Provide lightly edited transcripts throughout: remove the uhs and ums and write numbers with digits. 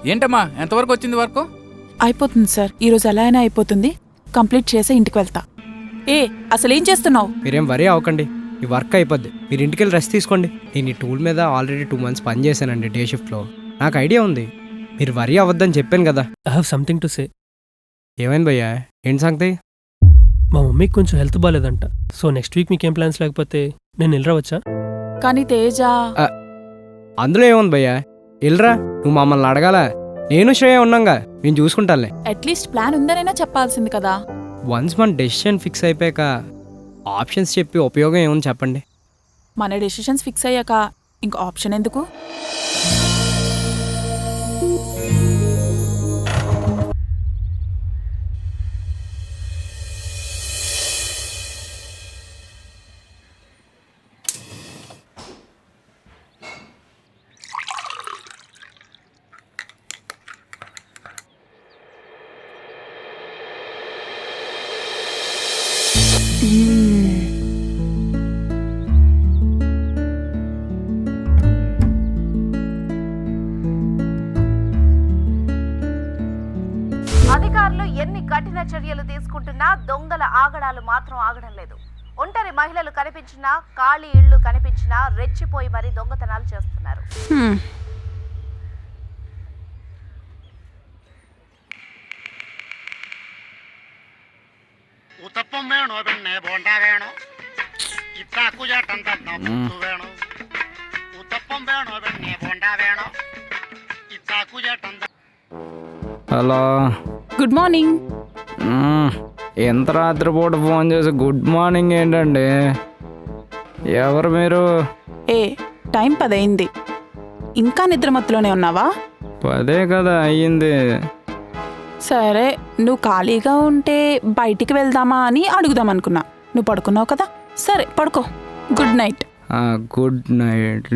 ఏంటమ్మా ఎంతవరకు వచ్చింది వర్క్? అయిపోతుంది సార్, ఈరోజు ఎలా అయినా అయిపోతుంది. కంప్లీట్ చేసి ఇంటికి వెళ్తా. అసలేం చేస్తున్నావు? మీరేం వరీ అవ్వకండి, ఈ వర్క్ అయిపోద్ది. మీరు ఇంటికి వెళ్ళి రెస్ట్ తీసుకోండి. నేను ఈ టూల్ మీద ఆల్రెడీ 2 months పని చేశానండి డే షిఫ్ట్లో. నాకు ఐడియా ఉంది. మీరు వరీ అవ్వద్దని చెప్పాను కదా. I have something to say. ఏమైంది భయ్యా? ఏంటి సంగతి? మా మమ్మీకి కొంచెం హెల్త్ బాగాలేదంట. సో నెక్స్ట్ వీక్ మీకేం ప్లాన్స్ లేకపోతే నేను వెళ్ళరావచ్చా? కానీ తేజ అందులో ఏముంది భయ్యా, వెళ్ళరా. నువ్వు మమ్మల్ని అడగాల, నేను శ్రేయ ఉన్నాగా, నేను చూసుకుంటానులే. అట్లీస్ట్ ప్లాన్ ఉందనైనా చెప్పాల్సింది కదా. వన్స్ మన డెసిషన్ ఫిక్స్ అయిపోయాక ఆప్షన్స్ చెప్పి ఉపయోగం ఏముంది చెప్పండి. మన డెసిషన్స్ ఫిక్స్ అయ్యాక ఇంకో ఆప్షన్ ఎందుకు? అధికారులు ఎన్ని కఠిన చర్యలు తీసుకుంటున్నా దొంగల ఆగడాలు మాత్రం ఆగడం లేదు. ఒంటరి మహిళలు కనిపించినా, ఖాళీ ఇళ్లు కనిపించినా రెచ్చిపోయి మరీ దొంగతనాలు చేస్తున్నారు. ഉത്തപ്പം വേണോ പിന്നെ ബോണ്ട വേണോ ഇത്താക്കു ചേട്ടൻ തന്നു വേണോ ഉത്തപ്പം വേണോ പിന്നെ ബോണ്ട വേണോ ഇത്താക്കു ചേട്ടൻ. Hello, good morning. ఎంత రాత్రిపూట ఫోన్ చేసి గుడ్ మార్నింగ్ ఏంటండి? ఎవరు మీరు? టైం 10 అయింది. ఇంకా నిద్రమత్తులోనే ఉన్నావా? 10 కదా అయ్యింది. సరే, నువ్వు ఖాళీగా ఉంటే బయటికి వెళ్దామా అని అడుగుదాం అనుకున్నా. నువ్వు పడుకున్నావు కదా, సరే పడుకో. Good night. Good night.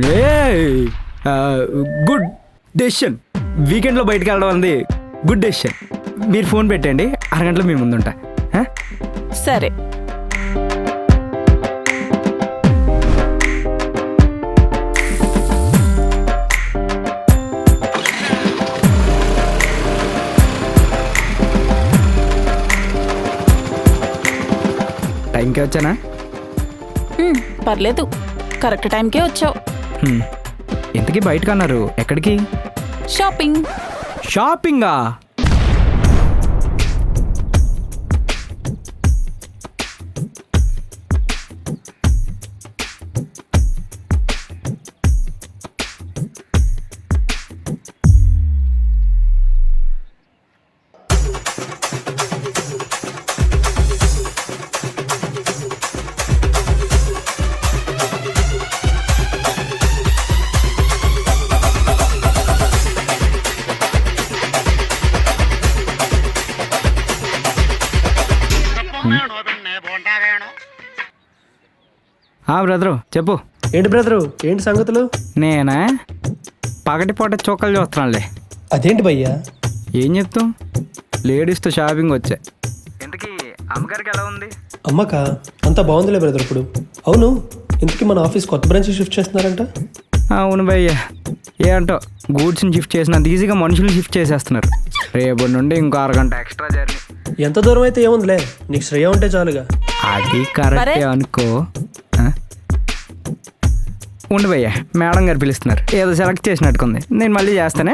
Good decision. వీకెండ్లో బయటకు వెళ్ళడం అంది గుడ్ డెసిషన్. మీరు ఫోన్ పెట్టండి, అరగంటలో మీ ముందుంటా. సరే. టైంకే వచ్చానా? పర్లేదు, కరెక్ట్ టైంకే వచ్చావు. ఇంతకీ బయటకు అన్నారు, ఎక్కడికి? షాపింగ్. షాపింగా? బ్రదరు చెప్పు. ఏంటి బ్రదరు, ఏంటి సంగతులు? నేనా పగటిపూట చొక్కలు చూస్తున్నానులే. అదేంటి భయ్యా? ఏం చెప్తాం, లేడీస్తో షాపింగ్ వచ్చా. ఇంతకీ అమ్మగారికి ఎలా ఉంది? అమ్మకా అంతా బాగుందిలే బ్రదర్. ఇప్పుడు అవును, ఇంతకీ మన ఆఫీస్ కొత్త బ్రాంచ్ షిఫ్ట్ చేస్తున్నారంట. అవును భయ్యా, ఏంటో గూడ్స్ని షిఫ్ట్ చేసినంత ఈజీగా మనుషులు షిఫ్ట్ చేసేస్తున్నారు. రేపటి నుండి ఇంకో 1 గంట ఎక్స్ట్రా జర్నీ. ఎంత దూరం అయితే ఏముందిలే, నీకు శ్రేయ ఉంటే చాలుగా. అది కరెక్టే అనుకో. ఉండు భయ్యా, మేడం గారు పిలుస్తున్నారు, ఏదో సెలెక్ట్ చేసినట్టుకుంది. నేను మళ్ళీ చేస్తానే.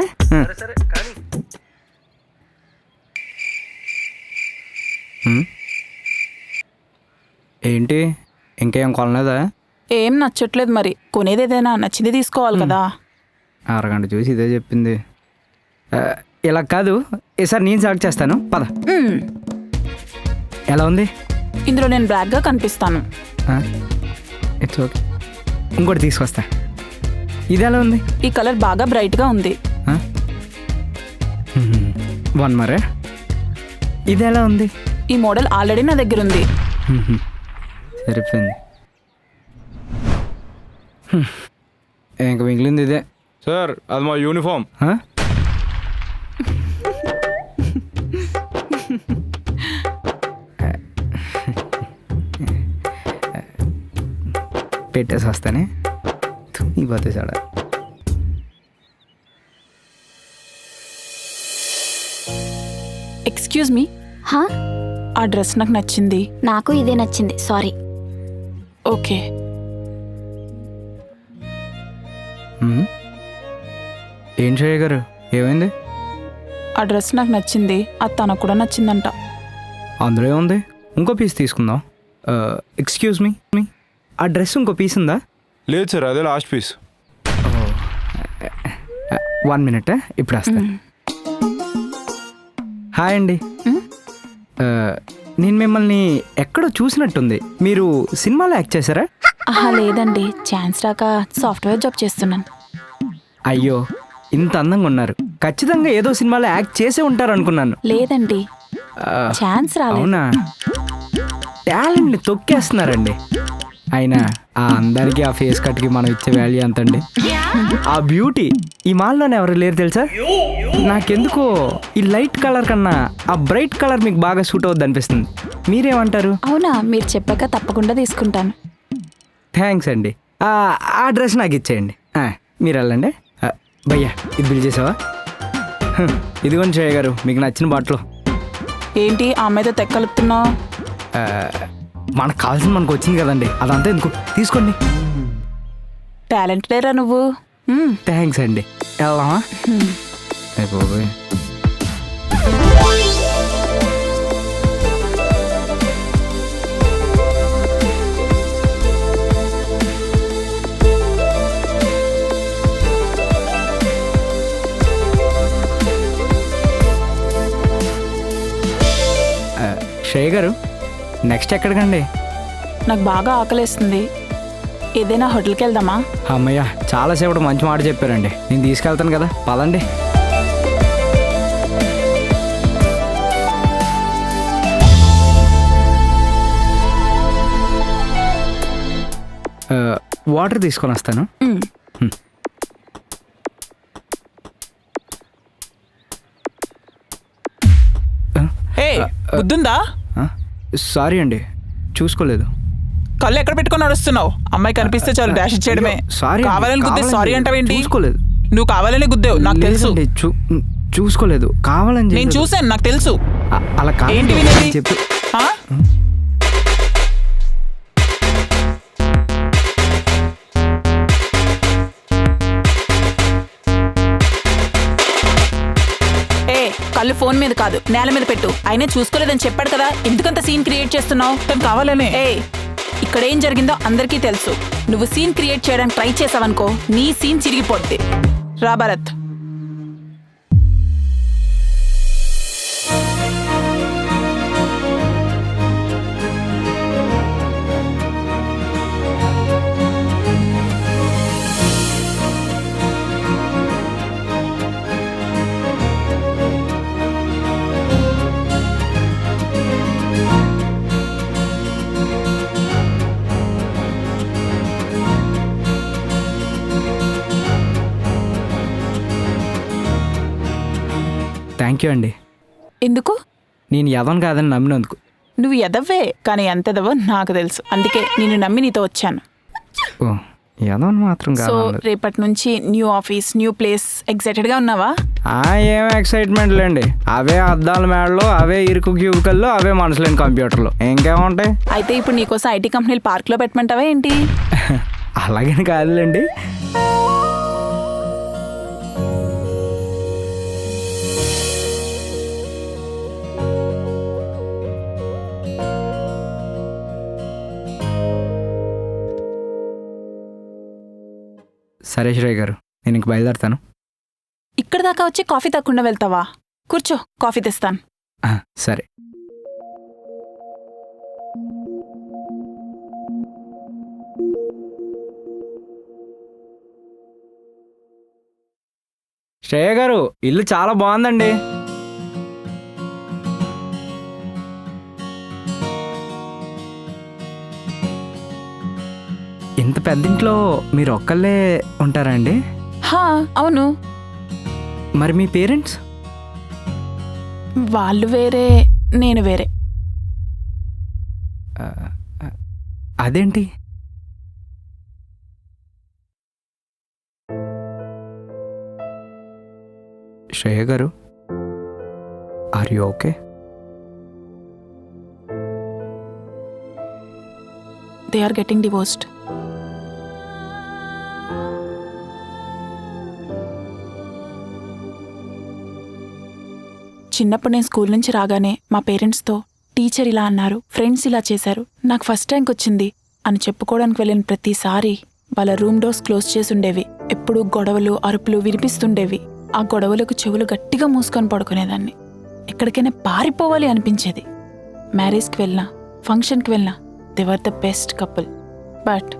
ఏంటి ఇంకేం కొనలేదా? ఏం నచ్చట్లేదు మరి. కొనేది ఏదైనా నచ్చింది తీసుకోవాలి కదా. 1 గంట చూసి ఇదే చెప్పింది. ఇలా కాదు, ఈసారి నేను సెలెక్ట్ చేస్తాను, పద. ఎలా ఉంది? ఇందులో నేను బ్లాక్గా కనిపిస్తాను. ఇట్స్ ఓకే, ఇంకోటి తీసుకొస్తా. ఇది ఎలా ఉంది? ఈ కలర్ బాగా బ్రైట్గా ఉంది. 1 మరే. ఇది ఎలా ఉంది? ఈ మోడల్ ఆల్రెడీ నా దగ్గర ఉంది. సరిపోయింది. ఇంకా మిగిలింది ఇదే. సార్ అది మా యూనిఫామ్. పెట్టేసి వస్తానే. ఈ పోతే చాడ. ఎక్స్క్యూజ్ మీ, హా ఆ డ్రెస్ నాకు నచ్చింది. నాకు ఇదే నచ్చింది, సారీ. ఓకే. ఏం శ్రేయ గారు, ఏమైంది? ఆ డ్రెస్ నాకు నచ్చింది, అది తనకు కూడా నచ్చిందంట. అందులో ఏముంది? ఇంకో పీస్ తీసుకుందాం. ఎక్స్క్యూజ్ మీ, ఆ డ్రెస్ ఇంకో పీస్ ఉందా? లేదు సార్, అదే లాస్ట్ పీస్. 1 మినిట్, ఇప్పుడు వస్తా. హాయ్ అండి. నేను మిమ్మల్ని ఎక్కడో చూసినట్టుంది. మీరు సినిమాలో యాక్ట్ చేశారా? ఆహా లేదండి, ఛాన్స్ రాక సాఫ్ట్వేర్ జాబ్ చేస్తున్నాను. అయ్యో, ఇంత అందంగా ఉన్నారు, ఖచ్చితంగా ఏదో సినిమాలో యాక్ట్ చేసే ఉంటారు అనుకున్నాను. లేదండి, ఛాన్స్ రాలేదు. అవునా? టాలెంట్ని తొక్కేస్తున్నారండి. అయినా ఆ అందరికీ ఆ ఫేస్ కట్కి మనం ఇచ్చే వాల్యూ ఎంతండి? ఆ బ్యూటీ ఈ మాల్లోనే ఎవరు లేరు తెలుసా? నాకెందుకో ఈ లైట్ కలర్ కన్నా ఆ బ్రైట్ కలర్ మీకు బాగా సూట్ అవుద్ది అనిపిస్తుంది. మీరేమంటారు? అవునా, మీరు చెప్పాక తప్పకుండా తీసుకుంటాను. థ్యాంక్స్ అండి. ఆ డ్రెస్ నాకు ఇచ్చేయండి. మీరు వెళ్ళండి. భయ్యా, ఇది బిల్ చేసావా? ఇదిగోండి శ్రేయ గారు, మీకు నచ్చిన బట్టలు. ఏంటి ఆ అమ్మాయితో తెక్కలుపుతున్నావు? మనకు కావాల్సింది మనకు వచ్చింది కదండి, అదంతా ఎందుకు, తీసుకోండి. టాలెంటెడేరా నువ్వు. థ్యాంక్స్ అండి. వెళ్దామా? అయిపోయి శ్రేయ గారు, నెక్స్ట్ ఎక్కడికండి? నాకు బాగా ఆకలేస్తుంది, ఏదైనా హోటల్కి వెళ్దామా? అమ్మయ్య, చాలాసేపటి మంచి మాట చెప్పారండి. నేను తీసుకెళ్తాను కదా, పదండి. వాటర్ తీసుకొని వస్తాను. బుద్ధుందా? సారీ అండి, చూసుకోలేదు. కళ్ళు ఎక్కడ పెట్టుకొని నడుస్తున్నావు? అమ్మాయి కనిపిస్తే చాలు డాష్ ఇచ్చేయడమే. సారీ, కావాలని గుద్దే సారీ అంటావేంటి? చూసుకోలేదు. నువ్వు కావాలని గుద్దేవు, నాకు తెలుసు. చూసుకోలేదు, కావాలని నేను చూసాను, నాకు తెలుసు. అలా ఏంటి వినేది? చెప్పి ఆ? కళ్ళు ఫోన్ మీద కాదు, నేల మీద పెట్టు. అయినా చూసుకోలేదని చెప్పాడు కదా, ఎందుకంత సీన్ క్రియేట్ చేస్తున్నావు? తను కావాలనే. ఇక్కడ ఏం జరిగిందో అందరికీ తెలుసు. నువ్వు సీన్ క్రియేట్ చేయడానికి ట్రై చేసావనుకో, నీ సీన్ చిరిగిపోద్ది. రా భరత్. థ్యాంక్ యూ అండి. ఎందుకు? నేను ఎదవను కాదని నమ్మినందుకు. నువ్వు ఎదవ్వే, కానీ ఎంత ఎదవో నాకు తెలుసు. అందుకే నేను నమ్మి నీతో వచ్చాను. ఓ, ఎదవను మాత్రం సో కాదు. రేపటి నుంచి న్యూ ఆఫీస్, న్యూ ప్లేస్. ఎక్సైటెడ్గా ఉన్నావా? ఏం ఎక్సైట్మెంట్ లేండి. అవే అద్దాల మేడలు, అవే ఇరుకు క్యూబికల్లో, అవే మనసులేని కంప్యూటర్లు, ఇంకేముంటాయి? అయితే ఇప్పుడు నీకోసం ఐటీ కంపెనీలు పార్క్లో పెట్టమంటావా ఏంటి? అలాగని కాదులేండి. సరే శ్రేయ గారు, నేను ఇంక బయలుదేరుతాను. ఇక్కడ దాకా వచ్చి కాఫీ తాగకుండా వెళ్తావా? కూర్చో, కాఫీ తెస్తాను. సరే. శ్రేయ గారు, ఇల్లు చాలా బాగుందండి. ఇంత పెద్ద ఇంట్లో మీరు ఒక్కళ్ళే ఉంటారా అండి? హా అవును. మరి మీ పేరెంట్స్? వాళ్ళు వేరే, నేను వేరే. అదేంటి? శ్రేయ గారు, are you okay? They are getting divorced. చిన్నప్పుడు నేను స్కూల్ నుంచి రాగానే మా పేరెంట్స్తో టీచర్ ఇలా అన్నారు, ఫ్రెండ్స్ ఇలా చేశారు, నాకు ఫస్ట్ ర్యాంక్ వచ్చింది అని చెప్పుకోవడానికి వెళ్ళిన ప్రతిసారి వాళ్ళ రూమ్ డోర్స్ క్లోజ్ చేసి ఉండేవి. ఎప్పుడూ గొడవలు అరుపులు వినిపిస్తుండేవి. ఆ గొడవలకు చెవులు గట్టిగా మూసుకొని పడుకునేదాన్ని. ఎక్కడికైనా పారిపోవాలి అనిపించేది. మ్యారేజ్కి వెళ్ళినా, ఫంక్షన్కి వెళ్ళినా they were the best couple. But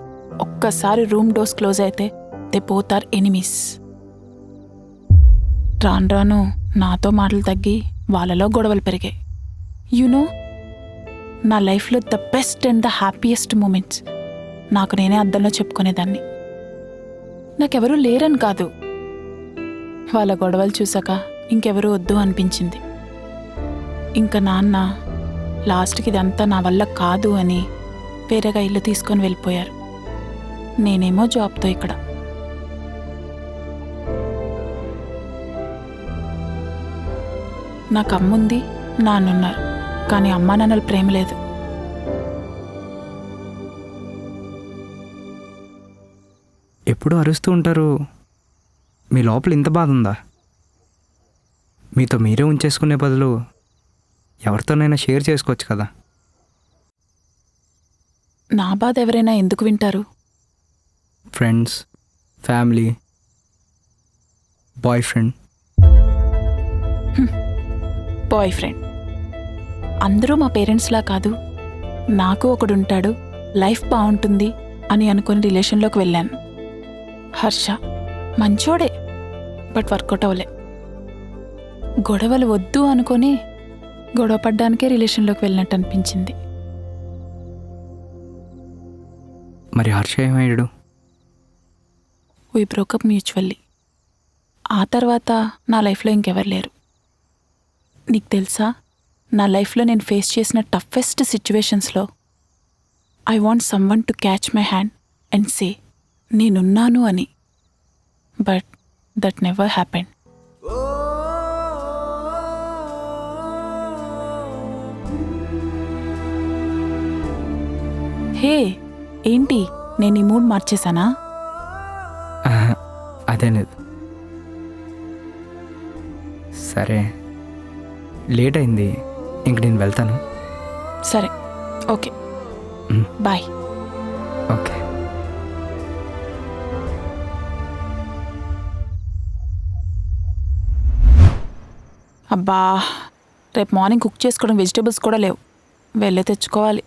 ఒక్కసారి రూమ్ డోర్స్ క్లోజ్ అయితే దే బోత్ ఆర్ ఎనిమీస్. రాను రాను నాతో మాటలు తగ్గి వాళ్ళలో గొడవలు పెరిగాయి. యునో, నా లైఫ్లో the best and the happiest moments నాకు నేనే అద్దంలో చెప్పుకునేదాన్ని. నాకెవరూ లేరని కాదు, వాళ్ళ గొడవలు చూసాక ఇంకెవరూ వద్దు అనిపించింది. ఇంకా నాన్న లాస్ట్కి ఇదంతా నా వల్ల కాదు అని వేరేగా ఇల్లు తీసుకొని వెళ్ళిపోయారు. నేనేమో జాబ్తో ఇక్కడ. నాకు అమ్ముంది, నాన్నున్నారు, కానీ అమ్మా నాన్నల ప్రేమ లేదు. ఎప్పుడు అరుస్తూ ఉంటారు, మీ లోపల ఇంత బాధ ఉందా? మీతో మీరే ఉంచేసుకునే బదులు ఎవరితోనైనా షేర్ చేసుకోవచ్చు కదా. నా బాధ ఎవరైనా ఎందుకు వింటారు? Friends, family, boy friend. Boy friend అందరూ మా పేరెంట్స్లా కాదు. నాకు ఒకడుంటాడు, లైఫ్ బాగుంటుంది అని అనుకుని రిలేషన్లోకి వెళ్ళాను. హర్ష మంచోడే, బట్ వర్కౌట్ అవ్వలే. గొడవలు వద్దు అనుకొని గొడవ పడ్డానికే రిలేషన్లోకి వెళ్ళినట్టు అనిపించింది. మరి హర్ష ఏమయ్యాడు? We broke up mutually. ఆ తర్వాత నా లైఫ్లో ఇంకెవరు లేరు. నీకు తెలుసా, నా లైఫ్లో నేను ఫేస్ చేసిన టఫెస్ట్ సిచ్యువేషన్స్లో I want someone to catch my hand and say నేనున్నాను అని. But that never happened. Hey, ఏంటి నేను ఈ మూడ్ మార్చేశానా? అదే లేదు. సరే, లేట్ అయింది, ఇంక నేను వెళ్తాను. సరే, ఓకే, బాయ్. ఓకే. అబ్బా, రేపు మార్నింగ్ కుక్ చేసుకోవడం, వెజిటేబుల్స్ కూడా లేవు, వెళ్ళే తెచ్చుకోవాలి.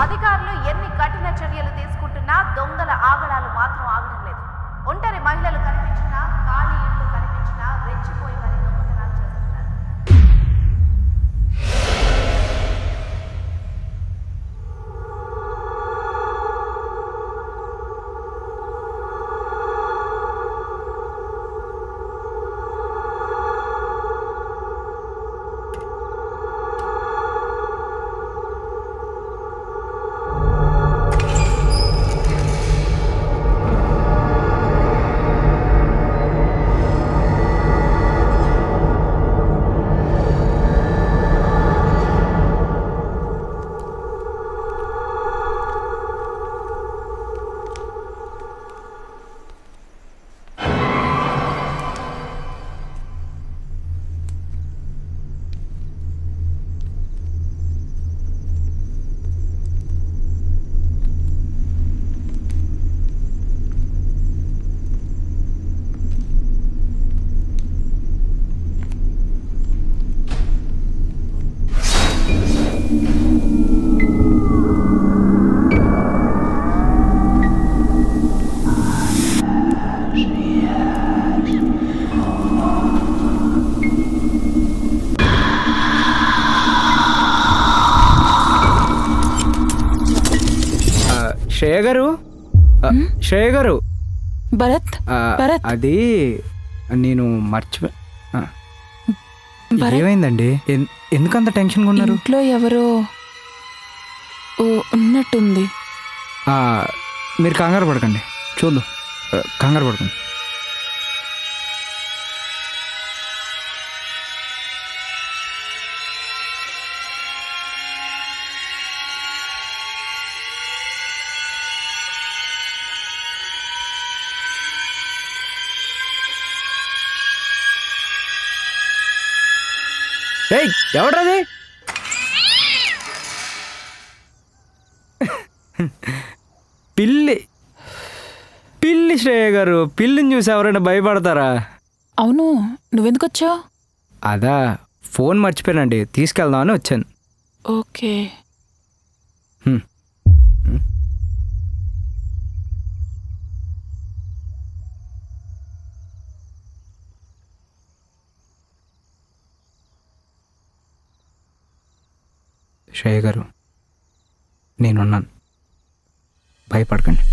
అధికారులు ఎన్ని కఠిన చర్యలు తీసుకుంటున్నా దొంగల ఆగడాలు మాత్రం ఆగడం లేదు. ఒంటరి మహిళలు కనిపించినా, ఖాళీ ఇళ్లు కనిపించినా రెచ్చిపోయి మరి దొంగతనాలు చేస్తున్నారు. శ్రేయ గారు, శ్రేయ గారు భరత్ ఆ, భరత్. అది నేను మర్చిపో ఆ, భరత్. ఏమైందండి ఎందుకంత టెన్షన్గా ఉన్నారు? ఇంట్లో ఎవరో ఉన్నట్టుంది. ఆ, మీరు కంగారు పడకండి, చూద్దాం. కంగారు పడకండి. ఏయ్ ఎవడ్రది? పిల్లి పిల్లి శ్రేయ గారు, పిల్లిని చూసి ఎవరైనా భయపడతారా? అవును, నువ్వెందుకు వచ్చావు? అదా ఫోన్ మర్చిపోయానండి, తీసుకెళ్దామని వచ్చాను. ఓకే. హ్మ్. శ్రేయ గారు, నేనున్నాను, భయపడకండి.